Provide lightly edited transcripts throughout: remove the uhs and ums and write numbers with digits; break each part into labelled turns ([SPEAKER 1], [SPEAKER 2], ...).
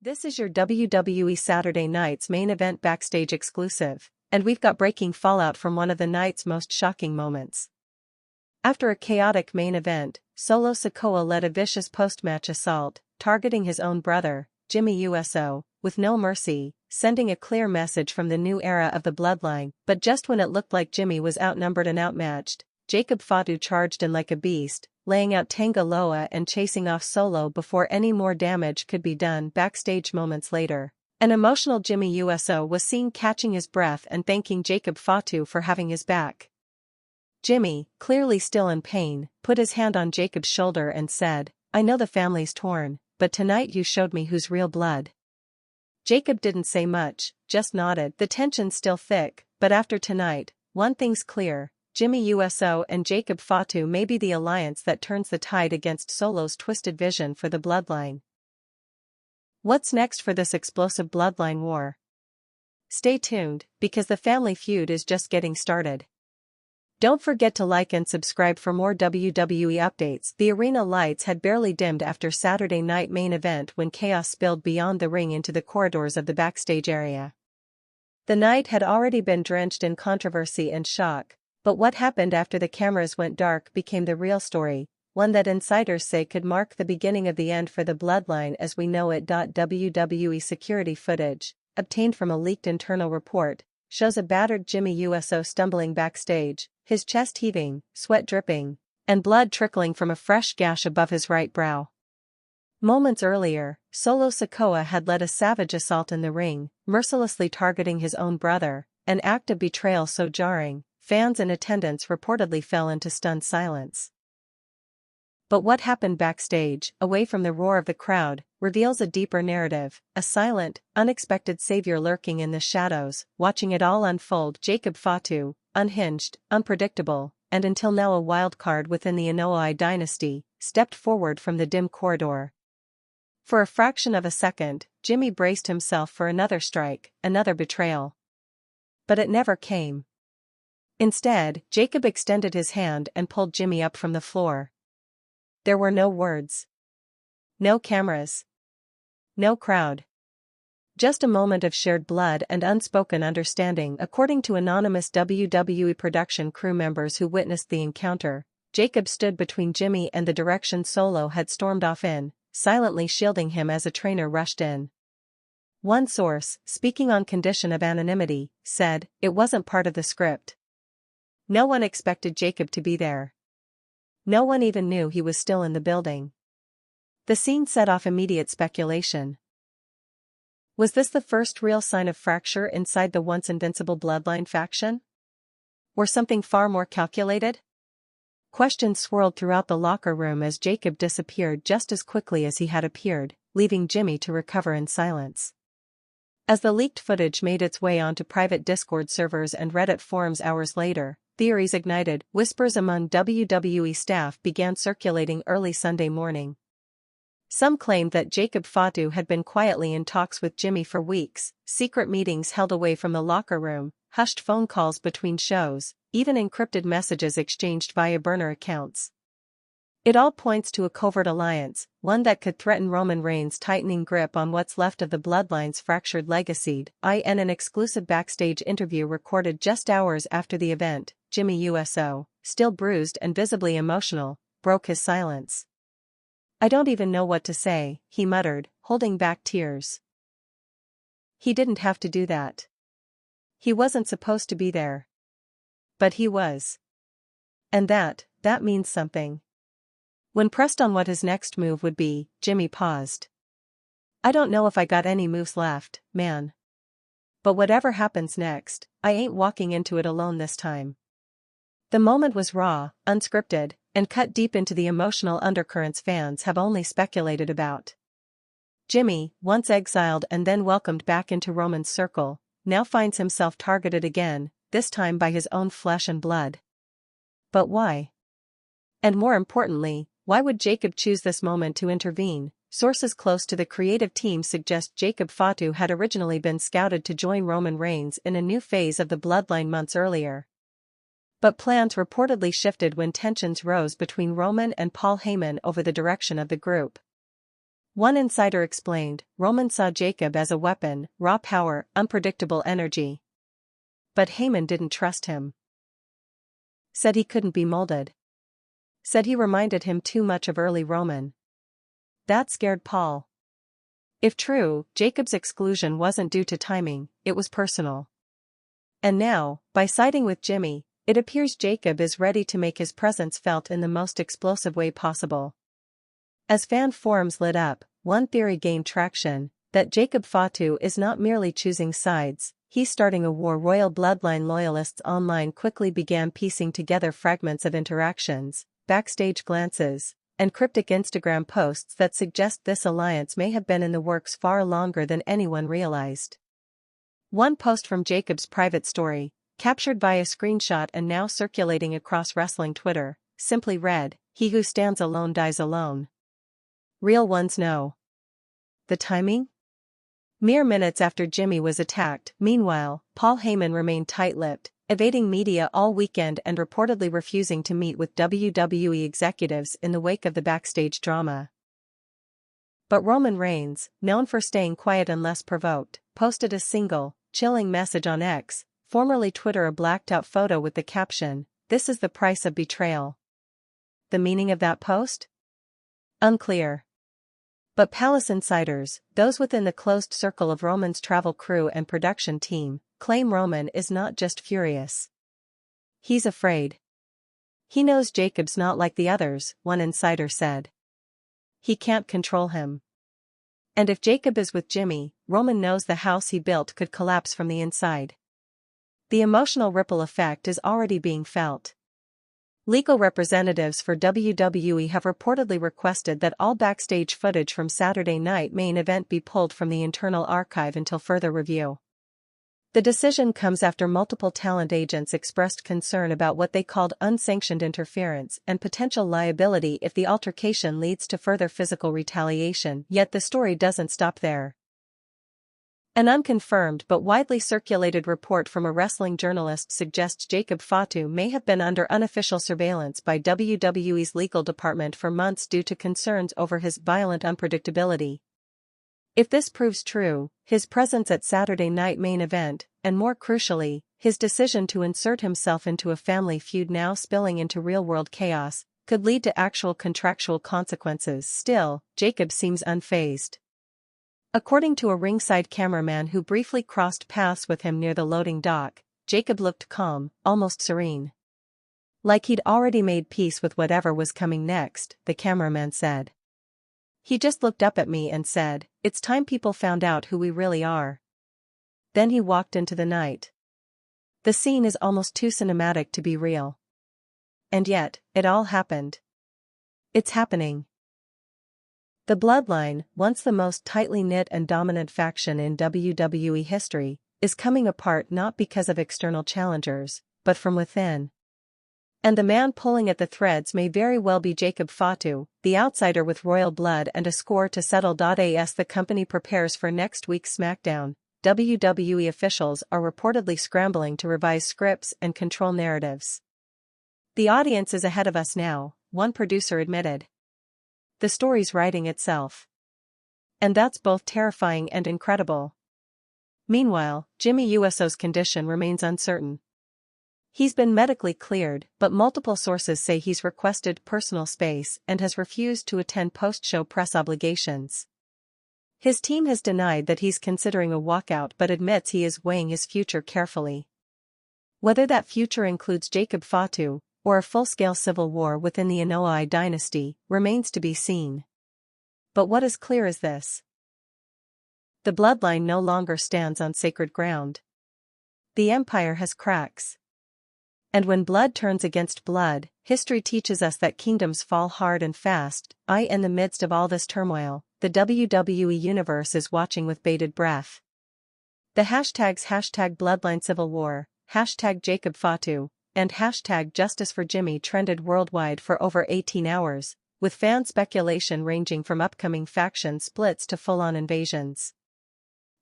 [SPEAKER 1] This is your WWE Saturday Night's main event backstage exclusive, and we've got breaking fallout from one of the night's most shocking moments. After a chaotic main event, Solo Sikoa led a vicious post-match assault, targeting his own brother, Jimmy Uso, with no mercy, sending a clear message from the new era of the Bloodline. But just when it looked like Jimmy was outnumbered and outmatched, Jacob Fatu charged in like a beast, laying out Tangaloa and chasing off Solo before any more damage could be done. Backstage moments later, an emotional Jimmy Uso was seen catching his breath and thanking Jacob Fatu for having his back. Jimmy, clearly still in pain, put his hand on Jacob's shoulder and said, "I know the family's torn, but tonight you showed me who's real blood." Jacob didn't say much, just nodded. The tension's still thick, but after tonight, one thing's clear: Jimmy Uso and Jacob Fatu may be the alliance that turns the tide against Solo's twisted vision for the Bloodline. What's next for this explosive Bloodline war? Stay tuned, because the family feud is just getting started. Don't forget to like and subscribe for more WWE updates. The arena lights had barely dimmed after Saturday night main event when chaos spilled beyond the ring into the corridors of the backstage area. The night had already been drenched in controversy and shock, but what happened after the cameras went dark became the real story, one that insiders say could mark the beginning of the end for the Bloodline as we know it. WWE security footage, obtained from a leaked internal report, shows a battered Jimmy Uso stumbling backstage, his chest heaving, sweat dripping, and blood trickling from a fresh gash above his right brow. Moments earlier, Solo Sikoa had led a savage assault in the ring, mercilessly targeting his own brother, an act of betrayal so jarring, fans in attendance reportedly fell into stunned silence. But what happened backstage, away from the roar of the crowd, reveals a deeper narrative, a silent, unexpected savior lurking in the shadows, watching it all unfold. Jacob Fatu, unhinged, unpredictable, and until now a wild card within the Inoue dynasty, stepped forward from the dim corridor. For a fraction of a second, Jimmy braced himself for another strike, another betrayal. But it never came. Instead, Jacob extended his hand and pulled Jimmy up from the floor. There were no words. No cameras. No crowd. Just a moment of shared blood and unspoken understanding. According to anonymous WWE production crew members who witnessed the encounter, Jacob stood between Jimmy and the direction Solo had stormed off in, silently shielding him as a trainer rushed in. One source, speaking on condition of anonymity, said, "It wasn't part of the script. No one expected Jacob to be there. No one even knew he was still in the building." The scene set off immediate speculation. Was this the first real sign of fracture inside the once invincible Bloodline faction? Or something far more calculated? Questions swirled throughout the locker room as Jacob disappeared just as quickly as he had appeared, leaving Jimmy to recover in silence. As the leaked footage made its way onto private Discord servers and Reddit forums hours later, theories ignited. Whispers among WWE staff began circulating early Sunday morning. Some claimed that Jacob Fatu had been quietly in talks with Jimmy for weeks, secret meetings held away from the locker room, hushed phone calls between shows, even encrypted messages exchanged via burner accounts. It all points to a covert alliance, one that could threaten Roman Reigns' tightening grip on what's left of the Bloodline's fractured legacy. In an exclusive backstage interview recorded just hours after the event, Jimmy Uso, still bruised and visibly emotional, broke his silence. "I don't even know what to say," he muttered, holding back tears. He didn't have to do that. He wasn't supposed to be there. But he was. And that means something. When pressed on what his next move would be, Jimmy paused. "I don't know if I got any moves left, man. But whatever happens next, I ain't walking into it alone this time." The moment was raw, unscripted, and cut deep into the emotional undercurrents fans have only speculated about. Jimmy, once exiled and then welcomed back into Roman's circle, now finds himself targeted again, this time by his own flesh and blood. But why? And more importantly, why would Jacob choose this moment to intervene? Sources close to the creative team suggest Jacob Fatu had originally been scouted to join Roman Reigns in a new phase of the Bloodline months earlier. But plans reportedly shifted when tensions rose between Roman and Paul Heyman over the direction of the group. One insider explained, Roman saw Jacob as a weapon, raw power, unpredictable energy. But Heyman didn't trust him. Said he couldn't be molded. Said he reminded him too much of early Roman. That scared Paul. If true, Jacob's exclusion wasn't due to timing, it was personal. And now, by siding with Jimmy, it appears Jacob is ready to make his presence felt in the most explosive way possible. As fan forums lit up, one theory gained traction, that Jacob Fatu is not merely choosing sides, he's starting a war. Royal Bloodline loyalists online quickly began piecing together fragments of interactions, backstage glances, and cryptic Instagram posts that suggest this alliance may have been in the works far longer than anyone realized. One post from Jacob's private story, captured via screenshot and now circulating across wrestling Twitter, simply read, "He who stands alone dies alone. Real ones know." The timing? Mere minutes after Jimmy was attacked. Meanwhile, Paul Heyman remained tight-lipped, evading media all weekend and reportedly refusing to meet with WWE executives in the wake of the backstage drama. But Roman Reigns, known for staying quiet unless provoked, posted a single, chilling message on X, formerly Twitter, a blacked-out photo with the caption, "This is the price of betrayal." The meaning of that post? Unclear. But Palace insiders, those within the closed circle of Roman's travel crew and production team, claim Roman is not just furious. He's afraid. He knows Jacob's not like the others, one insider said. He can't control him. And if Jacob is with Jimmy, Roman knows the house he built could collapse from the inside. The emotional ripple effect is already being felt. Legal representatives for WWE have reportedly requested that all backstage footage from Saturday Night Main Event be pulled from the internal archive until further review. The decision comes after multiple talent agents expressed concern about what they called unsanctioned interference and potential liability if the altercation leads to further physical retaliation. Yet the story doesn't stop there. An unconfirmed but widely circulated report from a wrestling journalist suggests Jacob Fatu may have been under unofficial surveillance by WWE's legal department for months due to concerns over his violent unpredictability. If this proves true, his presence at Saturday Night Main Event, and more crucially, his decision to insert himself into a family feud now spilling into real-world chaos, could lead to actual contractual consequences. Still, Jacob seems unfazed. According to a ringside cameraman who briefly crossed paths with him near the loading dock, Jacob looked calm, almost serene. Like he'd already made peace with whatever was coming next, the cameraman said. He just looked up at me and said, "It's time people found out who we really are." Then he walked into the night. The scene is almost too cinematic to be real. And yet, it all happened. It's happening. The Bloodline, once the most tightly knit and dominant faction in WWE history, is coming apart not because of external challengers, but from within. And the man pulling at the threads may very well be Jacob Fatu, the outsider with royal blood and a score to settle. As the company prepares for next week's SmackDown, WWE officials are reportedly scrambling to revise scripts and control narratives. "The audience is ahead of us now," one producer admitted. "The story's writing itself. And that's both terrifying and incredible." Meanwhile, Jimmy Uso's condition remains uncertain. He's been medically cleared, but multiple sources say he's requested personal space and has refused to attend post-show press obligations. His team has denied that he's considering a walkout but admits he is weighing his future carefully. Whether that future includes Jacob Fatu, or a full-scale civil war within the Anoa'i dynasty, remains to be seen. But what is clear is this. The Bloodline no longer stands on sacred ground. The Empire has cracks. And when blood turns against blood, history teaches us that kingdoms fall hard and fast. In the midst of all this turmoil, the WWE Universe is watching with bated breath. The hashtags #Bloodline Civil War, #Jacob Fatu, and #Justice for Jimmy trended worldwide for over 18 hours, with fan speculation ranging from upcoming faction splits to full-on invasions.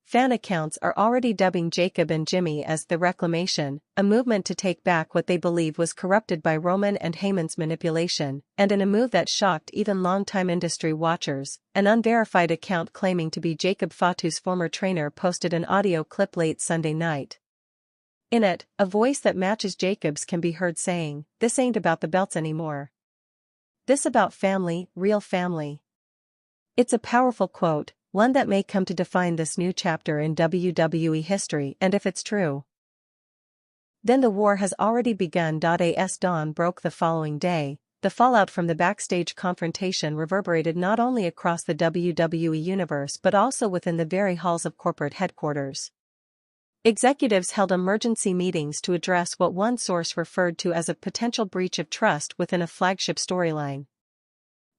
[SPEAKER 1] Fan accounts are already dubbing Jacob and Jimmy as the Reclamation, a movement to take back what they believe was corrupted by Roman and Heyman's manipulation, and in a move that shocked even longtime industry watchers. An unverified account claiming to be Jacob Fatu's former trainer posted an audio clip late Sunday night. In it, a voice that matches Jacob's can be heard saying, "This ain't about the belts anymore. This about family, real family." It's a powerful quote, one that may come to define this new chapter in WWE history, and if it's true, then the war has already begun. As dawn broke the following day, the fallout from the backstage confrontation reverberated not only across the WWE Universe but also within the very halls of corporate headquarters. Executives held emergency meetings to address what one source referred to as a potential breach of trust within a flagship storyline.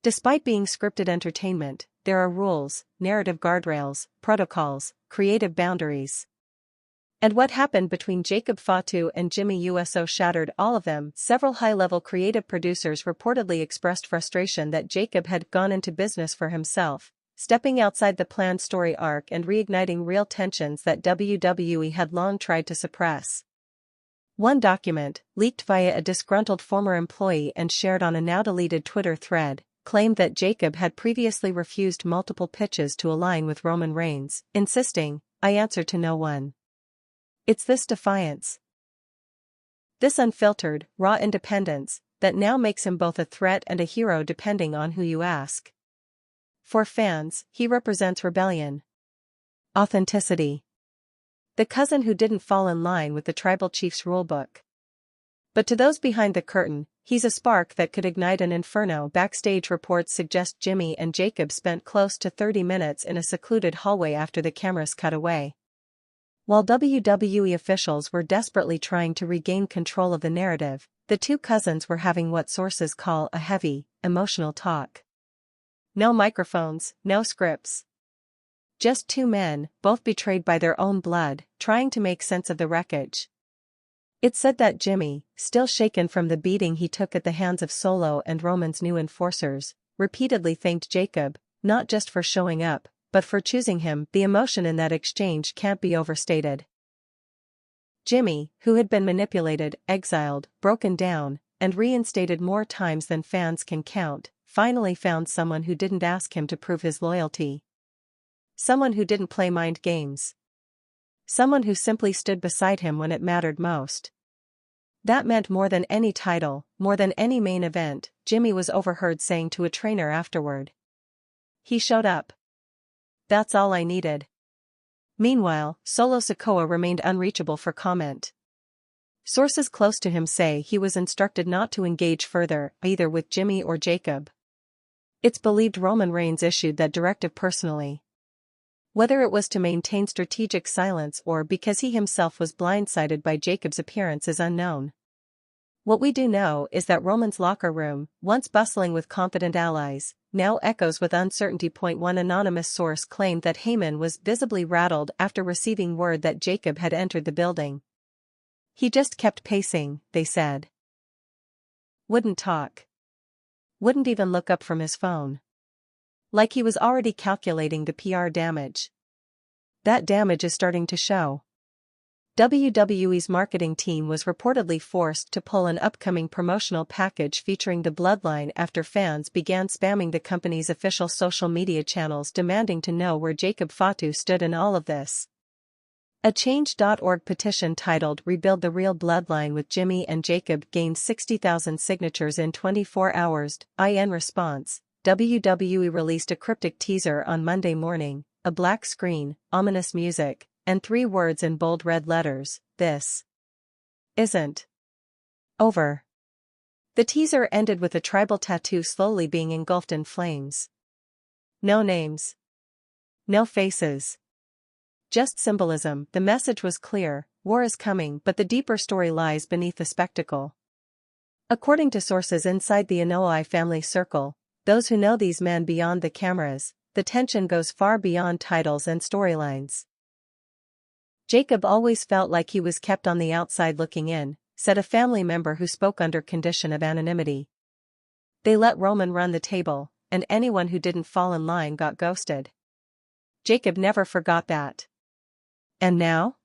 [SPEAKER 1] Despite being scripted entertainment, there are rules, narrative guardrails, protocols, creative boundaries. And what happened between Jacob Fatu and Jimmy Uso shattered all of them. Several high-level creative producers reportedly expressed frustration that Jacob had gone into business for himself, stepping outside the planned story arc and reigniting real tensions that WWE had long tried to suppress. One document, leaked via a disgruntled former employee and shared on a now-deleted Twitter thread, claimed that Jacob had previously refused multiple pitches to align with Roman Reigns, insisting, "I answer to no one." It's this defiance, this unfiltered, raw independence, that now makes him both a threat and a hero depending on who you ask. For fans, he represents rebellion, authenticity, the cousin who didn't fall in line with the tribal chief's rulebook. But to those behind the curtain, he's a spark that could ignite an inferno. Backstage reports suggest Jimmy and Jacob spent close to 30 minutes in a secluded hallway after the cameras cut away. While WWE officials were desperately trying to regain control of the narrative, the two cousins were having what sources call a heavy, emotional talk. No microphones, no scripts. Just two men, both betrayed by their own blood, trying to make sense of the wreckage. It's said that Jimmy, still shaken from the beating he took at the hands of Solo and Roman's new enforcers, repeatedly thanked Jacob, not just for showing up, but for choosing him. The emotion in that exchange can't be overstated. Jimmy, who had been manipulated, exiled, broken down, and reinstated more times than fans can count, finally found someone who didn't ask him to prove his loyalty. Someone who didn't play mind games. Someone who simply stood beside him when it mattered most. That meant more than any title, more than any main event, Jimmy was overheard saying to a trainer afterward. "He showed up. That's all I needed." Meanwhile, Solo Sikoa remained unreachable for comment. Sources close to him say he was instructed not to engage further, either with Jimmy or Jacob. It's believed Roman Reigns issued that directive personally. Whether it was to maintain strategic silence or because he himself was blindsided by Jacob's appearance is unknown. What we do know is that Roman's locker room, once bustling with confident allies, now echoes with uncertainty. One anonymous source claimed that Heyman was visibly rattled after receiving word that Jacob had entered the building. "He just kept pacing," they said. "Wouldn't talk. Wouldn't even look up from his phone. Like he was already calculating the PR damage." That damage is starting to show. WWE's marketing team was reportedly forced to pull an upcoming promotional package featuring the Bloodline after fans began spamming the company's official social media channels demanding to know where Jacob Fatu stood in all of this. A Change.org petition titled "Rebuild the Real Bloodline with Jimmy and Jacob" gained 60,000 signatures in 24 hours. In response, WWE released a cryptic teaser on Monday morning, a black screen, ominous music, and 3 words in bold red letters: "This isn't over." The teaser ended with a tribal tattoo slowly being engulfed in flames. No names. No faces. Just symbolism. The message was clear: war is coming, but the deeper story lies beneath the spectacle. According to sources inside the Anoa'i family circle, those who know these men beyond the cameras, the tension goes far beyond titles and storylines. "Jacob always felt like he was kept on the outside looking in," said a family member who spoke under condition of anonymity. "They let Roman run the table, and anyone who didn't fall in line got ghosted. Jacob never forgot that." And now?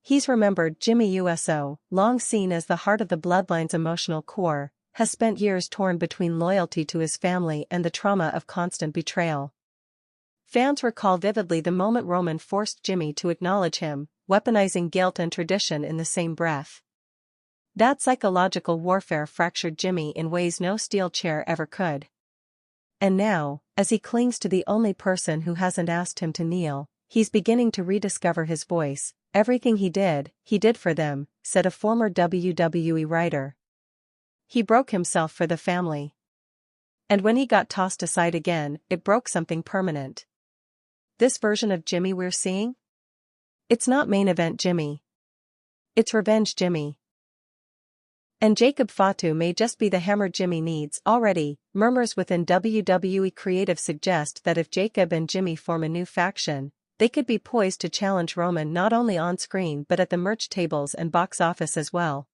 [SPEAKER 1] He's remembered. Jimmy Uso, long seen as the heart of the Bloodline's emotional core, has spent years torn between loyalty to his family and the trauma of constant betrayal. Fans recall vividly the moment Roman forced Jimmy to acknowledge him, weaponizing guilt and tradition in the same breath. That psychological warfare fractured Jimmy in ways no steel chair ever could. And now, as he clings to the only person who hasn't asked him to kneel, he's beginning to rediscover his voice. Everything he did for them, said a former WWE writer. He broke himself for the family. And when he got tossed aside again, it broke something permanent. This version of Jimmy we're seeing? It's not main event Jimmy. It's revenge Jimmy. And Jacob Fatu may just be the hammer Jimmy needs already. Murmurs within WWE creative suggest that if Jacob and Jimmy form a new faction, they could be poised to challenge Roman not only on screen but at the merch tables and box office as well.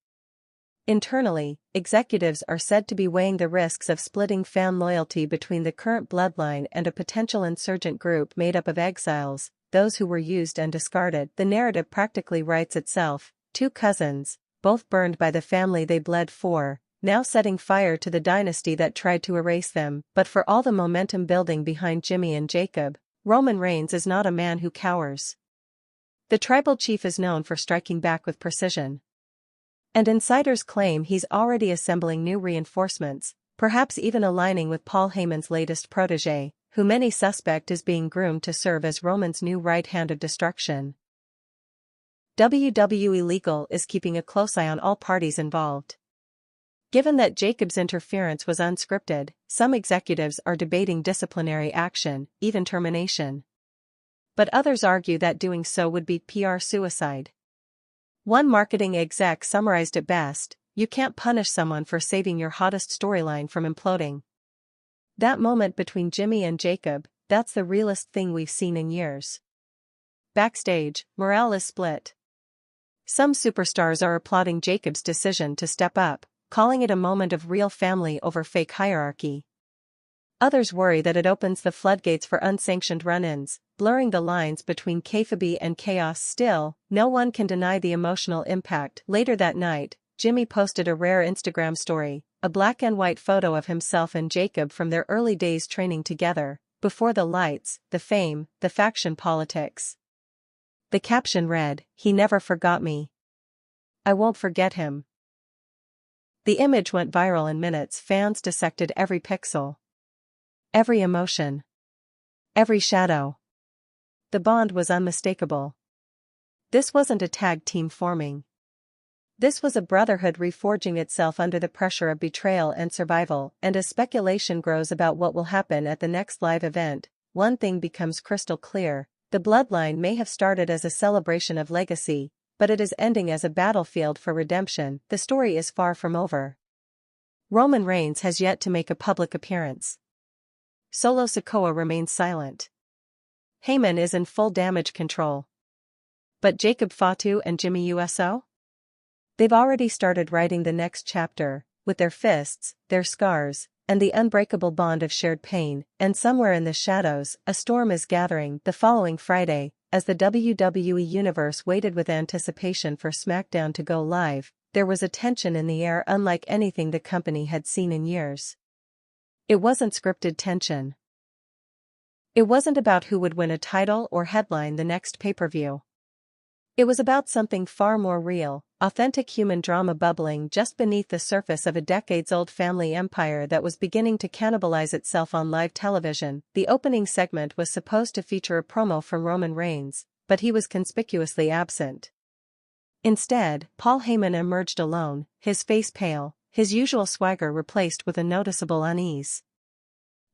[SPEAKER 1] Internally, executives are said to be weighing the risks of splitting fan loyalty between the current Bloodline and a potential insurgent group made up of exiles, those who were used and discarded. The narrative practically writes itself: two cousins, both burned by the family they bled for, now setting fire to the dynasty that tried to erase them. But for all the momentum building behind Jimmy and Jacob, Roman Reigns is not a man who cowers. The tribal chief is known for striking back with precision. And insiders claim he's already assembling new reinforcements, perhaps even aligning with Paul Heyman's latest protege, who many suspect is being groomed to serve as Roman's new right hand of destruction. WWE Legal is keeping a close eye on all parties involved. Given that Jacob's interference was unscripted, some executives are debating disciplinary action, even termination. But others argue that doing so would be PR suicide. One marketing exec summarized it best: you can't punish someone for saving your hottest storyline from imploding. That moment between Jimmy and Jacob, that's the realest thing we've seen in years. Backstage, morale is split. Some superstars are applauding Jacob's decision to step up, calling it a moment of real family over fake hierarchy. Others worry that it opens the floodgates for unsanctioned run-ins, blurring the lines between kayfabe and chaos. Still, no one can deny the emotional impact. Later that night, Jimmy posted a rare Instagram story, a black and white photo of himself and Jacob from their early days training together, before the lights, the fame, the faction politics. The caption read, "He never forgot me. I won't forget him." The image went viral in minutes. Fans dissected every pixel, every emotion, every shadow. The bond was unmistakable. This wasn't a tag team forming. This was a brotherhood reforging itself under the pressure of betrayal and survival. And as speculation grows about what will happen at the next live event, one thing becomes crystal clear: the Bloodline may have started as a celebration of legacy, but it is ending as a battlefield for redemption. The story is far from over. Roman Reigns has yet to make a public appearance. Solo Sikoa remains silent. Heyman is in full damage control. But Jacob Fatu and Jimmy Uso? They've already started writing the next chapter, with their fists, their scars, and the unbreakable bond of shared pain. And somewhere in the shadows, a storm is gathering. The following Friday, as the WWE Universe waited with anticipation for SmackDown to go live, there was a tension in the air unlike anything the company had seen in years. It wasn't scripted tension. It wasn't about who would win a title or headline the next pay-per-view. It was about something far more real, authentic human drama bubbling just beneath the surface of a decades-old family empire that was beginning to cannibalize itself on live television. The opening segment was supposed to feature a promo from Roman Reigns, but he was conspicuously absent. Instead, Paul Heyman emerged alone, his face pale, his usual swagger replaced with a noticeable unease.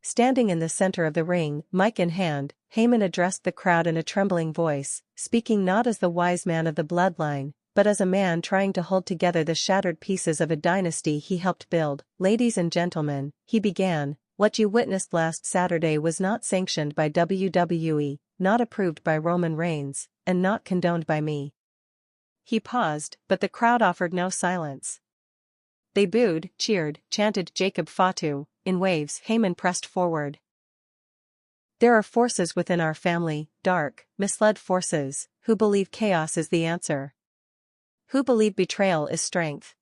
[SPEAKER 1] Standing in the center of the ring, mic in hand, Heyman addressed the crowd in a trembling voice, speaking not as the wise man of the Bloodline, but as a man trying to hold together the shattered pieces of a dynasty he helped build. "Ladies and gentlemen," he began, "what you witnessed last Saturday was not sanctioned by WWE, not approved by Roman Reigns, and not condoned by me." He paused, but the crowd offered no silence. They booed, cheered, chanted Jacob Fatu. In waves. Heyman pressed forward. There are forces within our family, dark, misled forces, who believe chaos is the answer. Who believe betrayal is strength.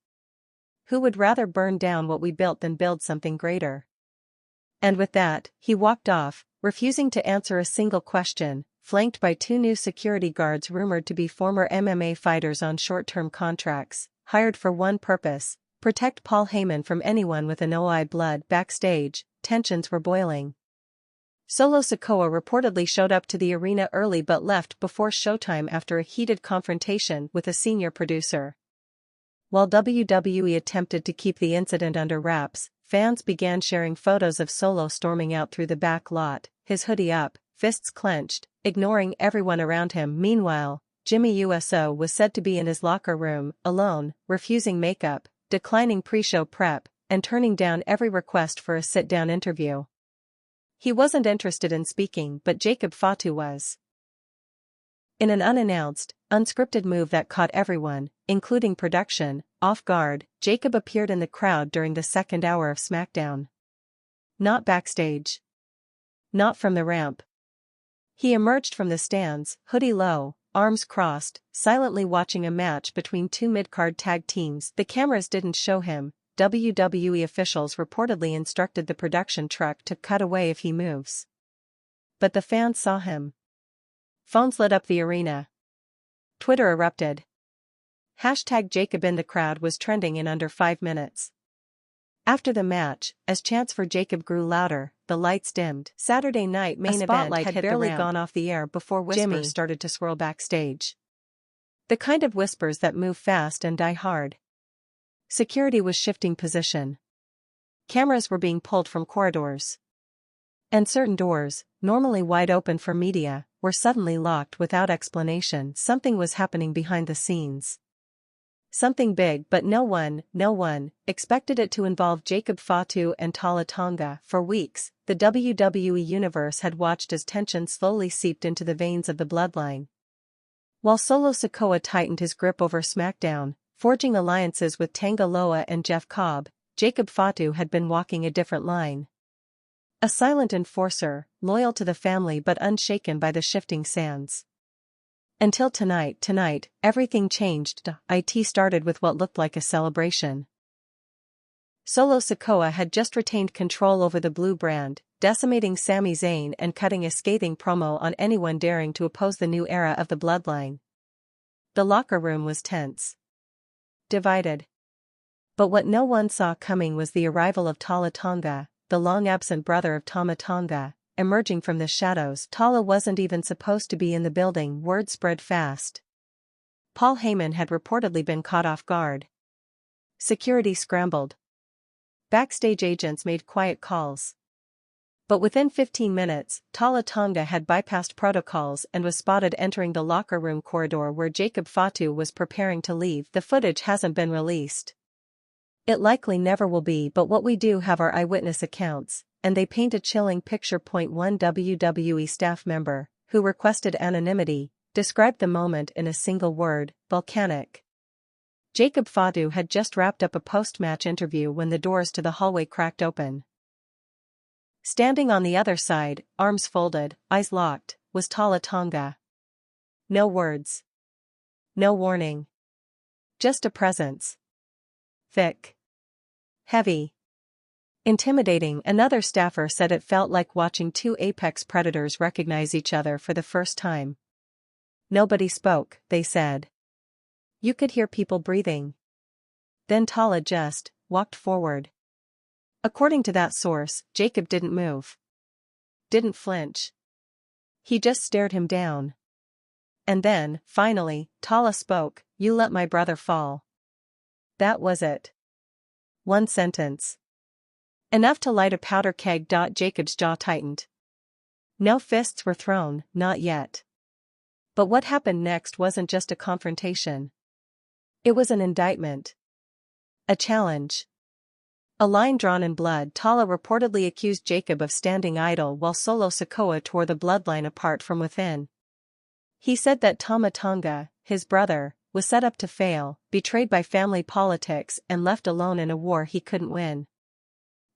[SPEAKER 1] Who would rather burn down what we built than build something greater. And with that, he walked off, refusing to answer a single question, flanked by two new security guards rumored to be former MMA fighters on short-term contracts, hired for one purpose: protect Paul Heyman from anyone with an OI blood. Backstage, tensions were boiling. Solo Sikoa reportedly showed up to the arena early but left before showtime after a heated confrontation with a senior producer. While WWE attempted to keep the incident under wraps, fans began sharing photos of Solo storming out through the back lot, his hoodie up, fists clenched, ignoring everyone around him. Meanwhile, Jimmy Uso was said to be in his locker room, alone, refusing makeup, declining pre-show prep, and turning down every request for a sit-down interview. He wasn't interested in speaking, but Jacob Fatu was. In an unannounced, unscripted move that caught everyone, including production, off guard, Jacob appeared in the crowd during the second hour of SmackDown. Not backstage. Not from the ramp. He emerged from the stands, hoodie low, arms crossed, silently watching a match between two mid-card tag teams. The cameras didn't show him. WWE officials reportedly instructed the production truck to cut away if he moves. But the fans saw him. Phones lit up the arena. Twitter erupted. #Jacob in the crowd was trending in under 5 minutes. After the match, as chants for Jacob grew louder, the lights dimmed. Saturday night main event had barely gone off the air before whispers started to swirl backstage. The kind of whispers that move fast and die hard. Security was shifting position. Cameras were being pulled from corridors. And certain doors, normally wide open for media, were suddenly locked without explanation. Something was happening behind the scenes. Something big, but no one expected it to involve Jacob Fatu and Tala Tonga. For weeks, the WWE Universe had watched as tension slowly seeped into the veins of the Bloodline. While Solo Sikoa tightened his grip over SmackDown, forging alliances with Tanga Loa and Jeff Cobb, Jacob Fatu had been walking a different line. A silent enforcer, loyal to the family but unshaken by the shifting sands. Until tonight, everything changed. It started with what looked like a celebration. Solo Sikoa had just retained control over the blue brand, decimating Sami Zayn and cutting a scathing promo on anyone daring to oppose the new era of the Bloodline. The locker room was tense. Divided. But what no one saw coming was the arrival of Tala Tonga, the long-absent brother of Tama Tonga, emerging from the shadows. Tala wasn't even supposed to be in the building. Word spread fast. Paul Heyman had reportedly been caught off guard. Security scrambled. Backstage agents made quiet calls. But within 15 minutes, Tala Tonga had bypassed protocols and was spotted entering the locker room corridor where Jacob Fatu was preparing to leave. The footage hasn't been released. It likely never will be, but what we do have are eyewitness accounts, and they paint a chilling picture. One WWE staff member, who requested anonymity, described the moment in a single word: volcanic. Jacob Fatu had just wrapped up a post-match interview when the doors to the hallway cracked open. Standing on the other side, arms folded, eyes locked, was Tala Tonga. No words. No warning. Just a presence. Thick. Heavy. Intimidating. Another staffer said it felt like watching two apex predators recognize each other for the first time. Nobody spoke, they said. You could hear people breathing. Then Tala just walked forward. According to that source, Jacob didn't move. Didn't flinch. He just stared him down. And then, finally, Tala spoke. You let my brother fall. That was it. One sentence. Enough to light a powder keg. Jacob's jaw tightened. No fists were thrown, not yet. But what happened next wasn't just a confrontation. It was an indictment. A challenge. A line drawn in blood. Tala reportedly accused Jacob of standing idle while Solo Sikoa tore the Bloodline apart from within. He said that Tama Tonga, his brother, was set up to fail, betrayed by family politics and left alone in a war he couldn't win.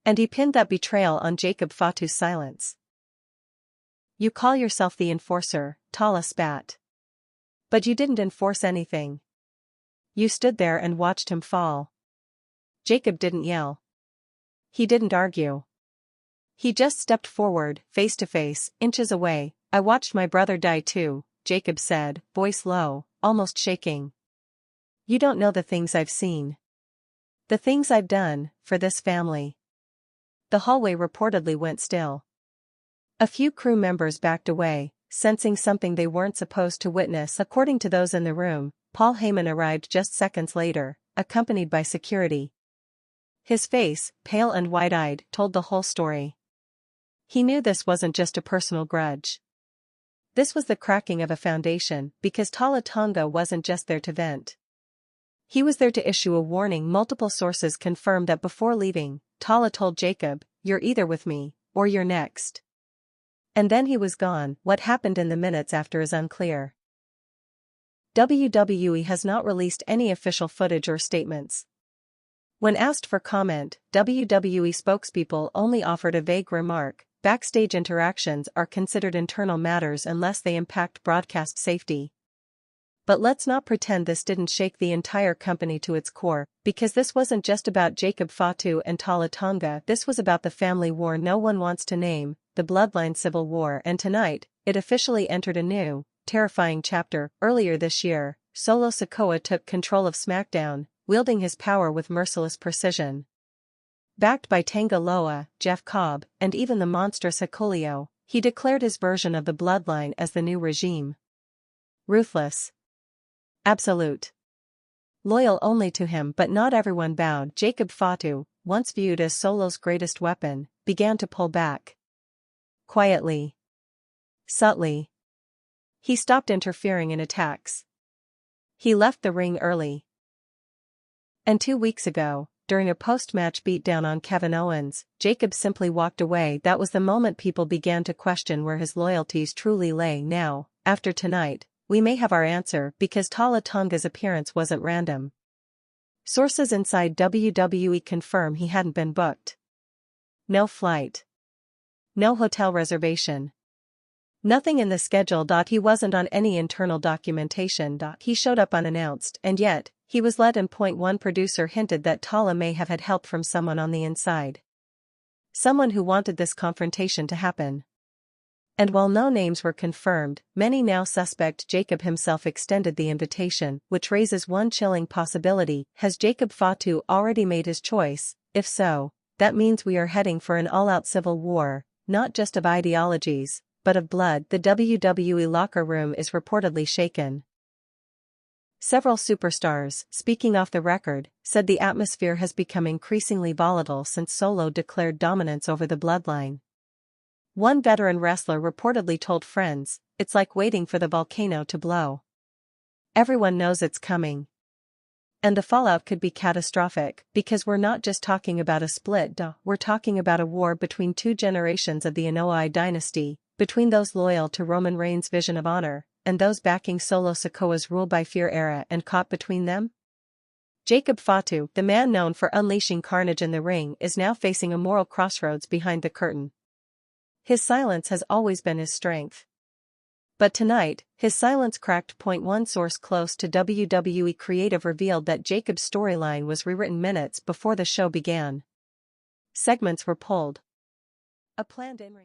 [SPEAKER 1] And he pinned that betrayal on Jacob Fatu's silence. You call yourself the enforcer, Tala spat. But you didn't enforce anything. You stood there and watched him fall. Jacob didn't yell. He didn't argue. He just stepped forward, face to face, inches away. I watched my brother die too, Jacob said, voice low, almost shaking. You don't know the things I've seen. The things I've done, for this family. The hallway reportedly went still. A few crew members backed away, sensing something they weren't supposed to witness. According to those in the room, Paul Heyman arrived just seconds later, accompanied by security. His face, pale and wide-eyed, told the whole story. He knew this wasn't just a personal grudge. This was the cracking of a foundation, because Tala Tonga wasn't just there to vent. He was there to issue a warning. Multiple sources confirmed that before leaving, Tala told Jacob, "You're either with me, or you're next." And then he was gone. What happened in the minutes after is unclear. WWE has not released any official footage or statements. When asked for comment, WWE spokespeople only offered a vague remark: backstage interactions are considered internal matters unless they impact broadcast safety. But let's not pretend this didn't shake the entire company to its core, because this wasn't just about Jacob Fatu and Tala Tonga. This was about the family war no one wants to name, the Bloodline Civil War. And tonight, it officially entered a new, terrifying chapter. Earlier this year, Solo Sikoa took control of SmackDown, wielding his power with merciless precision. Backed by Tanga Loa, Jeff Cobb, and even the monstrous Hikuleo, he declared his version of the Bloodline as the new regime. Ruthless. Absolute. Loyal only to him, but not everyone bowed. Jacob Fatu, once viewed as Solo's greatest weapon, began to pull back. Quietly. Subtly. He stopped interfering in attacks. He left the ring early. And 2 weeks ago, during a post-match beatdown on Kevin Owens, Jacob simply walked away. That was the moment people began to question where his loyalties truly lay. Now, after tonight, we may have our answer, because Tala Tonga's appearance wasn't random. Sources inside WWE confirm he hadn't been booked. No flight. No hotel reservation. Nothing in the schedule. He wasn't on any internal documentation. He showed up unannounced, and yet, he was let in. One producer hinted that Tala may have had help from someone on the inside. Someone who wanted this confrontation to happen. And while no names were confirmed, many now suspect Jacob himself extended the invitation, which raises one chilling possibility: has Jacob Fatu already made his choice? If so, that means we are heading for an all-out civil war, not just of ideologies, but of blood. The WWE locker room is reportedly shaken. Several superstars, speaking off the record, said the atmosphere has become increasingly volatile since Solo declared dominance over the Bloodline. One veteran wrestler reportedly told friends, "It's like waiting for the volcano to blow. Everyone knows it's coming. And the fallout could be catastrophic, because we're not just talking about a split, we're talking about a war between 2 generations of the Anoa'i dynasty, between those loyal to Roman Reigns' vision of honor, and those backing Solo Sikoa's rule by fear era. And caught between them? Jacob Fatu, the man known for unleashing carnage in the ring, is now facing a moral crossroads behind the curtain. His silence has always been his strength. But tonight, his silence cracked. One source close to WWE Creative revealed that Jacob's storyline was rewritten minutes before the show began. Segments were pulled. A planned in-ring